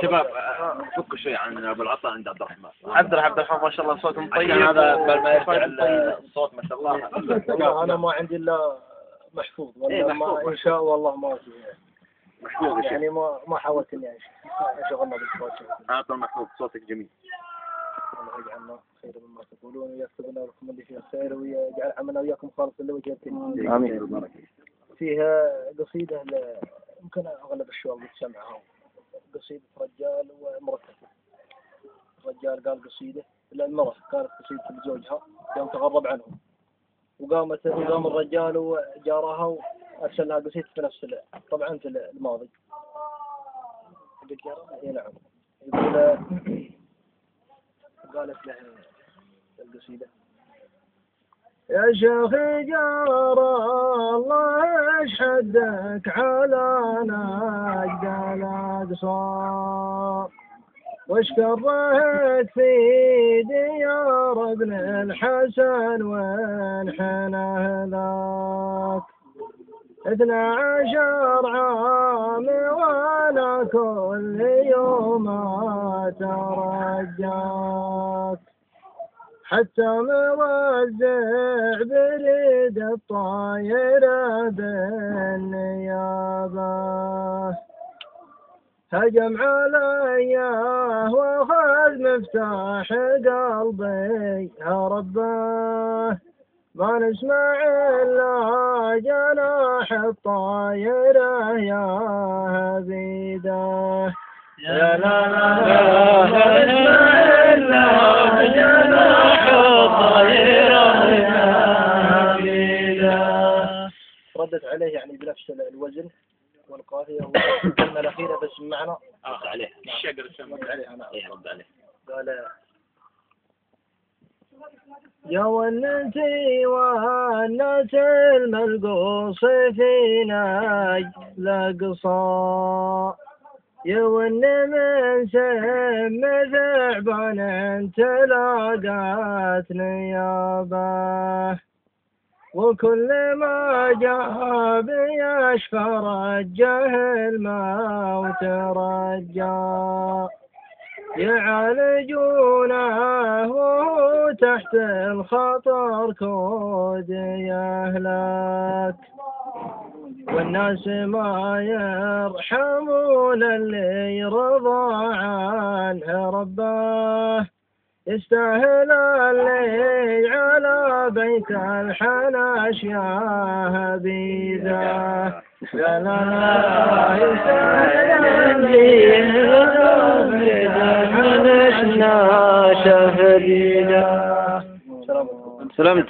شباب فكوا شوي عن ابو العطاء عند عبد الرحمن. عبد الرحمن ما شاء الله صوتهم طيب. هذا بل ما يرجع الصوت ما شاء الله. انا ما عندي الا محفوظ والله ما ان شاء الله ما في محفوظ يعني ما حاولت اني اشغلنا بالصوت. اعطى محفوظ صوتك جميل. الله يجعلنا خير مما تقولون ويكتبنا لكم اللي فيه الخير ويجعل عملنا وياكم خالص لوجه الكريم. امين. فيها قصيده يمكن اغلب الشباب بتسمعها، قصيده رجال وامرأته. الرجال قال قصيده، المرأة قالت قصيده لزوجها يوم تغرب عنهم، وقام الرجال وجارها وارسل لها قصيده في نفس طبعا في الماضي. اي نعم. يقول قالت له القصيده: يا شيخ جار الله ايش حدك على نجد الاقصار، وش كرهك في ديار ابن الحسن وانحنى ذاك 12 عام وانا كل يوم اترجاك، حتى موزع بريد الطايرة بالنيابة، هجم علي واخذ مفتاح قلبي هربه، ما نسمع الا جناح الطايرة يا هبيده، يا لا لا ما نسمع الا جناح الطايرة يا هبيده. ردت عليه يعني بنفس الوزن والقافية والكلمة الأخيرة بس معنا. رد عليه. الشقر رد عليه. أنا رد عليه. قال: يا ونتي ونت الملقوص فينا لقصا، يا ون من سم ثعبان انت لاقات نيابه، وكل ما جاء بيشفى رجه الموت رجا، يعالجونه وهو تحت الخطر كود يهلك، والناس ما يرحمون اللي يرضى عنه ربه، يستاهل اللي على بيت الحناش يا هبيده، لا لا لا يستاهل اللي على بيت الحناش يا هبيده. سلامت.